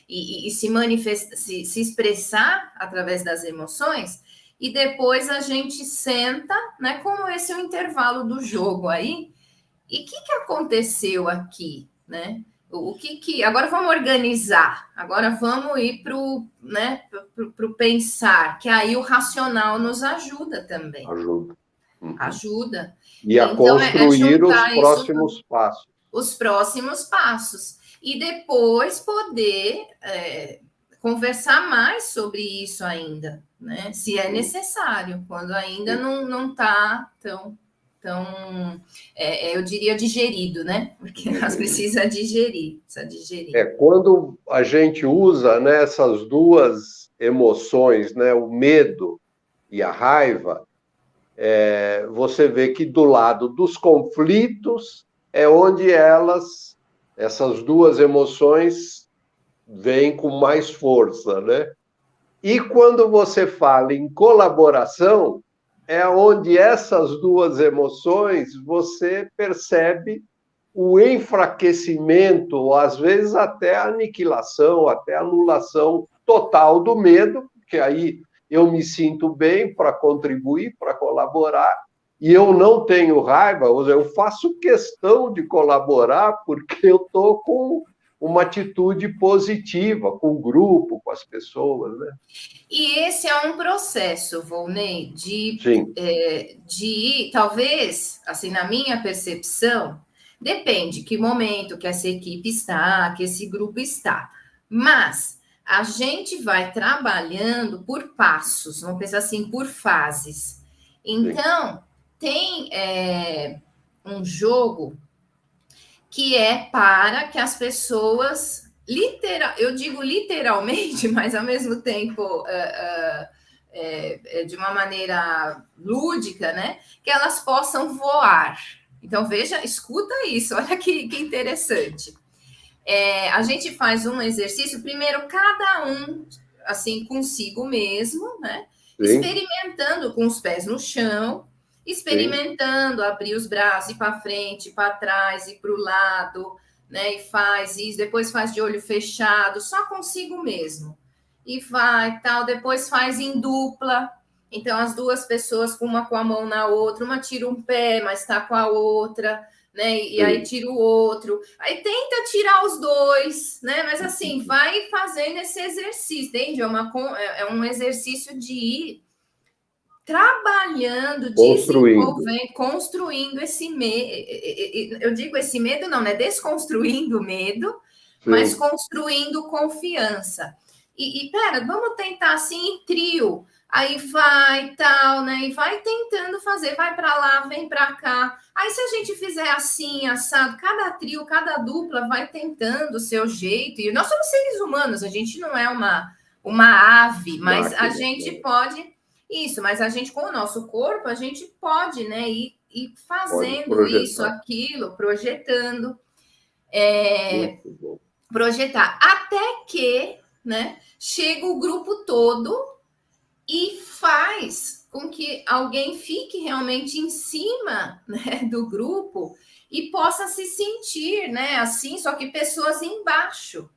e se manifestar, se expressar através das emoções, e depois a gente senta, né, como esse é o intervalo do jogo aí, e o que aconteceu aqui, né? Agora vamos organizar, agora vamos ir para o, né, pro pensar, que aí o racional nos ajuda também. Ajuda. Ajuda. E a Então, construir os juntar próximos passos. Os próximos passos. E depois poder conversar mais sobre isso ainda, né? Se é necessário, quando ainda não está tão, eu diria, digerido, né? Porque nós precisa digerir. Quando a gente usa, né, essas duas emoções, né, o medo e a raiva, você vê que do lado dos conflitos é onde essas duas emoções vêm com mais força, né? E quando você fala em colaboração, é onde essas duas emoções você percebe o enfraquecimento, ou às vezes até a aniquilação, até a anulação total do medo, porque aí eu me sinto bem para contribuir, para colaborar, e eu não tenho raiva, eu faço questão de colaborar porque eu estou com uma atitude positiva com o grupo, com as pessoas, né? E esse é um processo, Volney, Sim. de talvez, assim, na minha percepção, depende que momento que essa equipe está, que esse grupo está. Mas a gente vai trabalhando por passos, vamos pensar assim, por fases. Então, tem um jogo que é para que as pessoas, eu digo literalmente, mas ao mesmo tempo de uma maneira lúdica, né? Que elas possam voar. Então, veja, escuta isso, olha que interessante. A gente faz um exercício, primeiro, cada um, assim, consigo mesmo, né? Sim. Experimentando com os pés no chão, experimentando, sim, abrir os braços, ir para frente, para trás, ir para o lado, né? E faz isso, depois faz de olho fechado, só consigo mesmo. E vai, tal, depois faz em dupla. Então, as duas pessoas, uma com a mão na outra, uma tira um pé, mas está com a outra, né? E aí tira o outro. Aí tenta tirar os dois, né? Mas assim, vai fazendo esse exercício, entende? É um exercício de ir trabalhando, desenvolvendo, construindo esse medo. Eu digo esse medo, não, né? Desconstruindo o medo, sim, mas construindo confiança. E pera, vamos tentar assim em trio. Aí vai tal, né? E vai tentando fazer, vai para lá, vem para cá. Aí se a gente fizer assim, assado, cada trio, cada dupla vai tentando o seu jeito. E nós somos seres humanos, a gente não é uma ave, mas a gente pode isso, mas a gente, com o nosso corpo, a gente pode, né, ir fazendo isso, aquilo, projetando, projetar, até que, né, chega o grupo todo e faz com que alguém fique realmente em cima, né, do grupo e possa se sentir, né, assim, só que pessoas embaixo.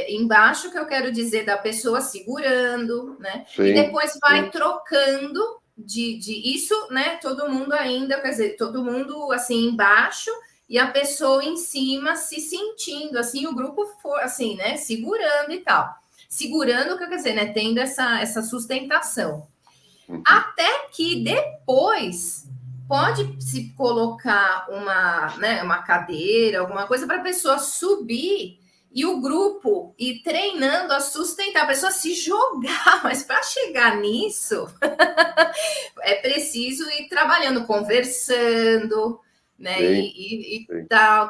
Embaixo, que eu quero dizer, da pessoa segurando, né? Sim, e depois vai sim. trocando de isso, né? Todo mundo ainda, quer dizer, todo mundo assim embaixo e a pessoa em cima se sentindo, assim, o grupo for assim, né? Segurando e tal. Segurando, quer dizer, né? Tendo essa sustentação. Uhum. Até que depois pode se colocar uma cadeira, alguma coisa para a pessoa subir e o grupo ir treinando a sustentar, a pessoa se jogar, mas para chegar nisso é preciso ir trabalhando, conversando, né? Sim, E sim. tal,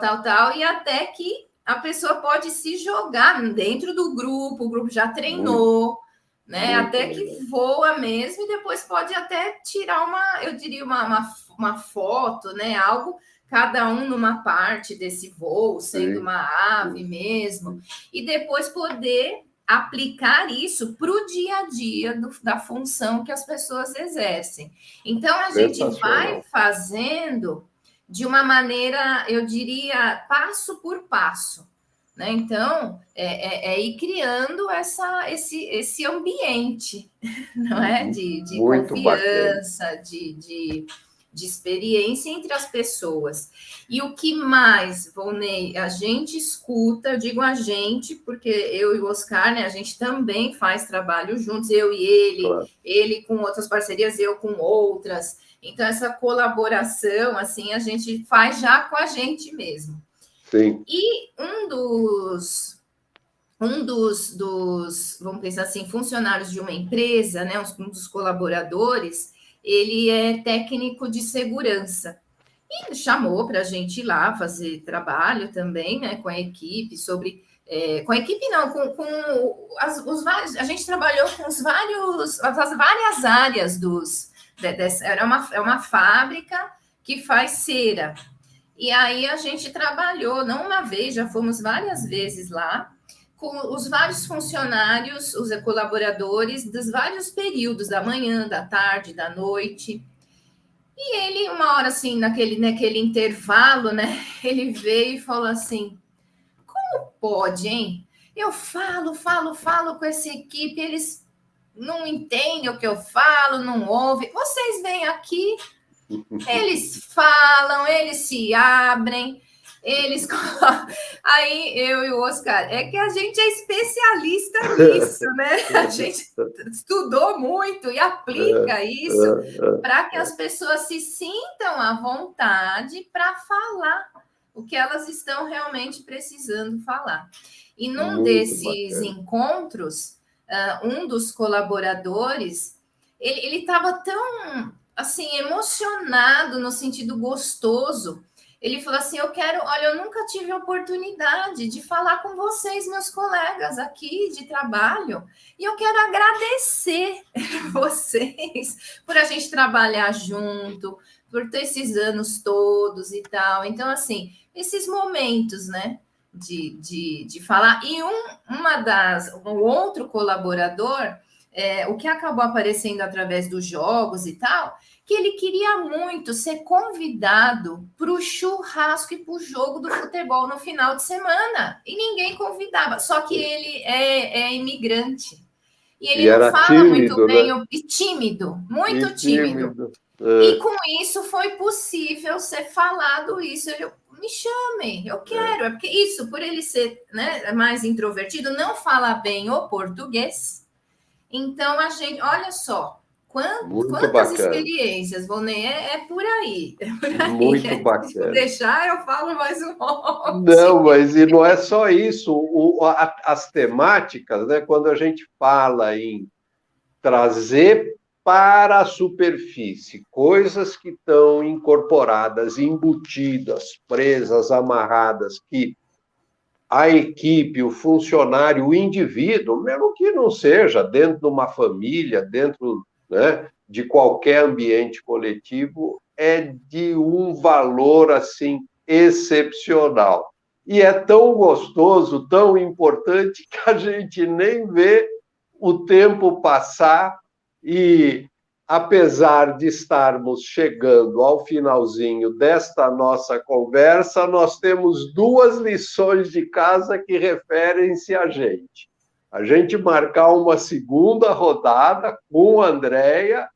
e até que a pessoa pode se jogar dentro do grupo, o grupo já Muito, treinou, né? muito Até legal. que voa mesmo, e depois pode até tirar eu diria, uma foto, né? Algo, cada um numa parte desse voo, sendo Sim, uma ave sim, mesmo, sim. e depois poder aplicar isso para o dia a dia da função que as pessoas exercem. Então, a gente vai Sensacional. fazendo de uma maneira, eu diria, passo por passo. Né? Então, ir criando esse ambiente, não é? Uhum. De Muito bacana. confiança, de experiência entre as pessoas. E o que mais, Volney, a gente escuta, eu digo a gente, porque eu e o Oscar, né, a gente também faz trabalho juntos, eu e Claro. ele com outras parcerias, eu com outras. Então, essa colaboração, assim, a gente faz já com a gente mesmo. Sim. E vamos pensar assim, funcionários de uma empresa, né, um dos colaboradores, ele é técnico de segurança. E chamou para a gente ir lá fazer trabalho também, né, com a equipe, com a equipe não, com os vários, a gente trabalhou com as várias áreas é uma fábrica que faz cera. E aí a gente trabalhou, não uma vez, já fomos várias vezes lá, com os vários funcionários, os colaboradores dos vários períodos, da manhã, da tarde, da noite. E ele, uma hora assim, naquele intervalo, né? Ele veio e falou assim: como pode, hein? Eu falo com essa equipe, eles não entendem o que eu falo, não ouvem. Vocês vêm aqui, eles falam, eles se abrem, eles. Aí eu e o Oscar, é que a gente é especialista nisso, né? A gente estudou muito e aplica isso para que as pessoas se sintam à vontade para falar o que elas estão realmente precisando falar. E num Muito desses bacana. encontros, um dos colaboradores, ele estava tão assim emocionado no sentido gostoso. Ele falou assim: olha, eu nunca tive a oportunidade de falar com vocês, meus colegas aqui de trabalho, e eu quero agradecer vocês por a gente trabalhar junto, por ter esses anos todos e tal. Então, assim, esses momentos, né, de falar. E um outro colaborador, o que acabou aparecendo através dos jogos e tal, que ele queria muito ser convidado para o churrasco e para o jogo do futebol no final de semana. E ninguém convidava. Só que ele é imigrante. E ele E não era fala muito tímido, bem, né? e tímido, E muito tímido. tímido. E com isso foi possível ser falado isso. Ele, me chamem, eu quero. É porque isso, por ele ser, né, mais introvertido, não fala bem o português. Então, a gente, olha só, Muito quantas bacana. experiências, Volney, é por aí. É por aí. Muito Se eu bacana. deixar, eu falo mais um Não, monte. mas e não é só isso. As temáticas, né? Quando a gente fala em trazer para a superfície coisas que estão incorporadas, embutidas, presas, amarradas, que a equipe, o funcionário, o indivíduo, mesmo que não seja dentro de uma família, dentro, né, de qualquer ambiente coletivo, é de um valor assim excepcional. E é tão gostoso, tão importante que a gente nem vê o tempo passar e, apesar de estarmos chegando ao finalzinho desta nossa conversa, nós temos 2 lições de casa que referem-se a gente. A gente marcar uma segunda rodada com a Andréia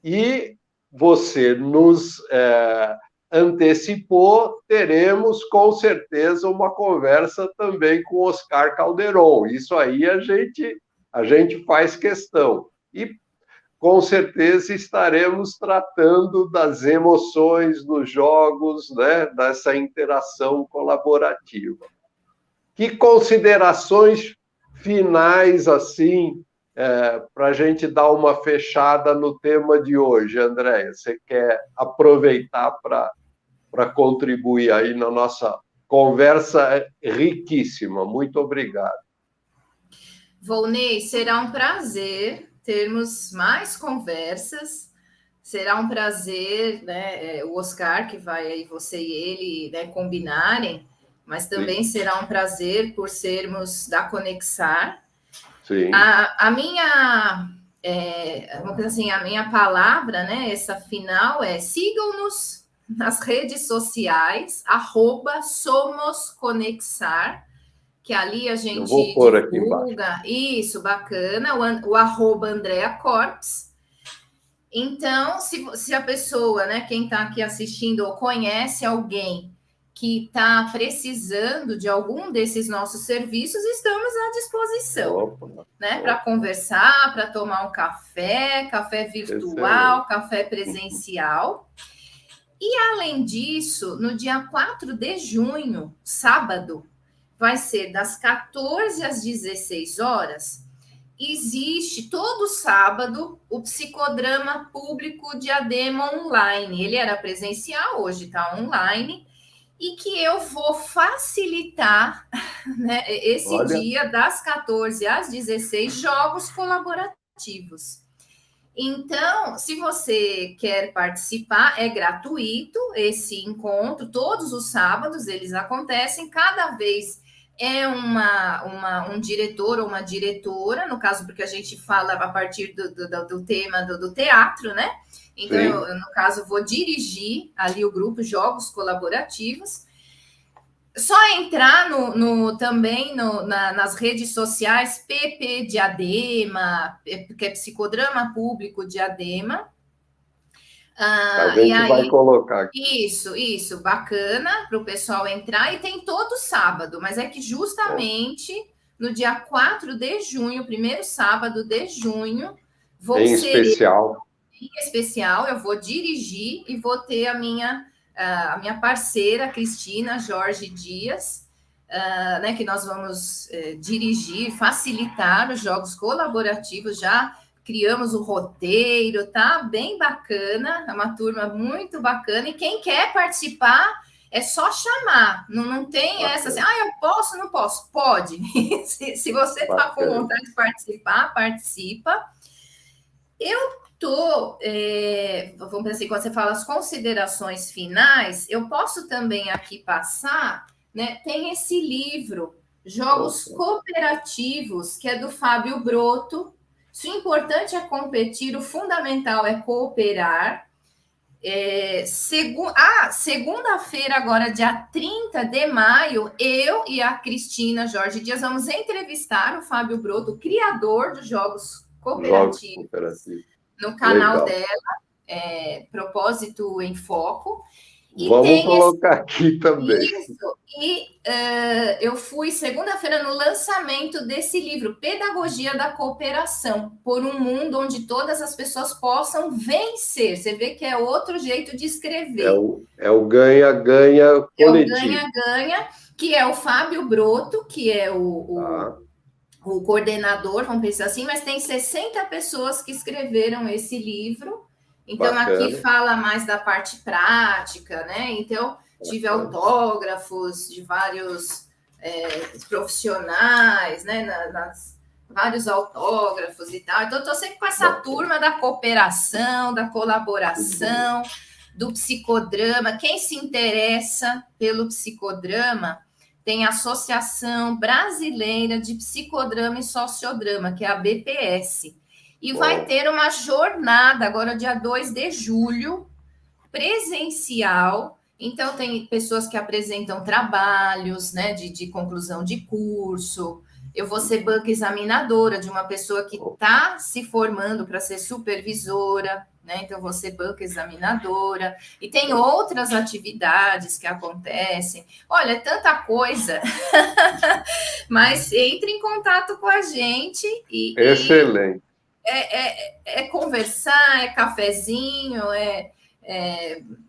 e você nos antecipou, teremos com certeza uma conversa também com Oscar Calderon. Isso aí a gente faz questão. E com certeza estaremos tratando das emoções dos jogos, né, dessa interação colaborativa. Que considerações finais, assim, para a gente dar uma fechada no tema de hoje, Andréia? Você quer aproveitar para contribuir aí na nossa conversa riquíssima? Muito obrigado. Volney, será um prazer termos mais conversas. Será um prazer, né, o Oscar, que vai aí, você e ele, né, combinarem, mas também Sim. será um prazer por sermos da Conexar. Sim. A minha, vamos dizer assim, a minha palavra, né, essa final sigam-nos nas redes sociais, @somosconexar, que ali a gente divulga, isso, bacana, o @Andrea Corps. Então, se a pessoa, né, quem está aqui assistindo ou conhece alguém que está precisando de algum desses nossos serviços, estamos à disposição, né, para conversar, para tomar um café virtual, café presencial. E, além disso, no dia 4 de junho, sábado, vai ser das 14 às 16 horas, existe todo sábado o Psicodrama Público Diadema Online. Ele era presencial, hoje está online, e que eu vou facilitar, né, esse dia das 14 às 16, jogos colaborativos. Então, se você quer participar, é gratuito esse encontro, todos os sábados eles acontecem, cada vez um diretor ou uma diretora, no caso, porque a gente fala a partir do tema do teatro, né? Então, eu, no caso, vou dirigir ali o grupo Jogos Colaborativos. Só entrar também nas redes sociais, PP Diadema, que é Psicodrama Público Diadema. A gente vai colocar aqui. Isso, bacana para o pessoal entrar, e tem todo sábado, mas é que justamente no dia 4 de junho, primeiro sábado de junho, em especial, eu vou dirigir e vou ter a minha parceira, Cristina Jorge Dias, né, que nós vamos dirigir, facilitar os jogos colaborativos. Já criamos o roteiro, tá bem bacana, é uma turma muito bacana, e quem quer participar é só chamar, não tem essa assim, eu posso, não posso, pode. Se você está com vontade de participar, participa. Eu vamos dizer assim, quando você fala as considerações finais, eu posso também aqui passar, né? Tem esse livro, Jogos Cooperativos, que é do Fábio Broto. Se o importante é competir, o fundamental é cooperar. Segunda-feira, agora, dia 30 de maio, eu e a Cristina Jorge Dias vamos entrevistar o Fábio Broto, o criador dos Jogos Cooperativos. No canal dela, Propósito em Foco. E vamos colocar aqui também. Isso. E eu fui segunda-feira no lançamento desse livro, Pedagogia da Cooperação, por um mundo onde todas as pessoas possam vencer. Você vê que é outro jeito de escrever. É o ganha-ganha coletivo. É o ganha-ganha, que é o Fábio Broto, que é o coordenador, vamos pensar assim, mas tem 60 pessoas que escreveram esse livro. Então, bacana. Aqui fala mais da parte prática, né? Então, tive autógrafos de vários profissionais, né? Vários autógrafos e tal. Então, estou sempre com essa turma da cooperação, da colaboração, do psicodrama. Quem se interessa pelo psicodrama, tem a Associação Brasileira de Psicodrama e Sociodrama, que é a BPS. E vai ter uma jornada agora, dia 2 de julho, presencial. Então, tem pessoas que apresentam trabalhos, né, de conclusão de curso. Eu vou ser banca examinadora de uma pessoa que está se formando para ser supervisora, né? Então, vou ser banca examinadora. E tem outras atividades que acontecem. Olha, é tanta coisa. Mas entre em contato com a gente Excelente. É conversar, é cafezinho,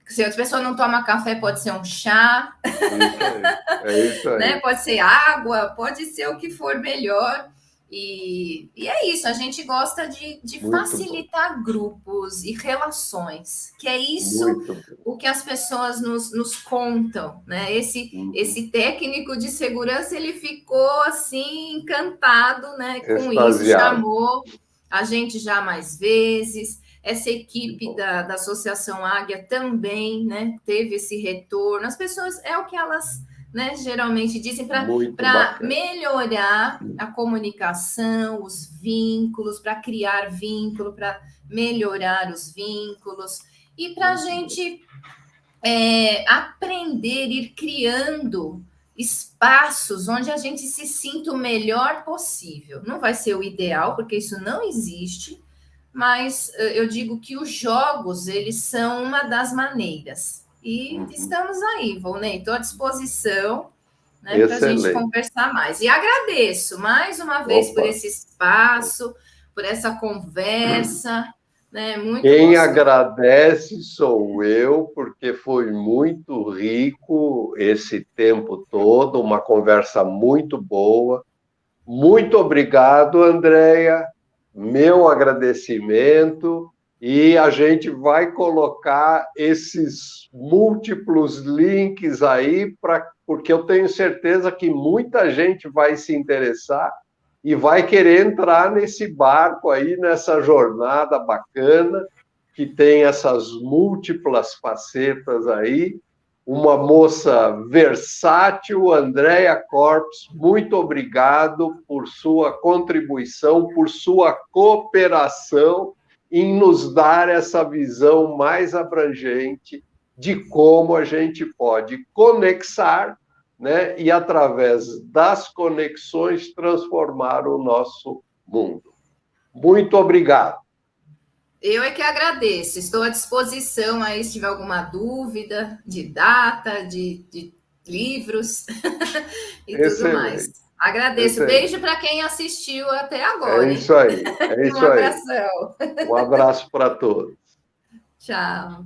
se a pessoa não toma café, pode ser um chá. Isso aí. Né? Pode ser água, pode ser o que for melhor. E é isso, a gente gosta de facilitar grupos e relações, que é isso o que as pessoas nos contam, né? Esse técnico de segurança, ele ficou assim, encantado, né, com isso, chamou a gente já mais vezes. Essa equipe da Associação Águia também, né, teve esse retorno. As pessoas, é o que elas, né, geralmente dizem, para melhorar a comunicação, os vínculos, para criar vínculo, para melhorar os vínculos, e para a gente aprender, ir criando espaços onde a gente se sinta o melhor possível. Não vai ser o ideal, porque isso não existe, mas eu digo que os jogos, eles são uma das maneiras. E estamos aí, Volney, estou à disposição, né, para a gente conversar mais. E agradeço mais uma vez por esse espaço, por essa conversa. Né, muito Quem gostoso. agradece sou eu, porque foi muito rico esse tempo todo, uma conversa muito boa. Muito obrigado, Andréia. Meu agradecimento, e a gente vai colocar esses múltiplos links aí, porque eu tenho certeza que muita gente vai se interessar e vai querer entrar nesse barco aí, nessa jornada bacana, que tem essas múltiplas facetas aí. Uma moça versátil, Andréia Corps, muito obrigado por sua contribuição, por sua cooperação em nos dar essa visão mais abrangente de como a gente pode conexar, né, e, através das conexões, transformar o nosso mundo. Muito obrigado. Eu é que agradeço, estou à disposição aí se tiver alguma dúvida de data, de livros e tudo mais. Agradeço. Beijo para quem assistiu até agora. É isso aí. Um abração. Um abraço para todos. Tchau.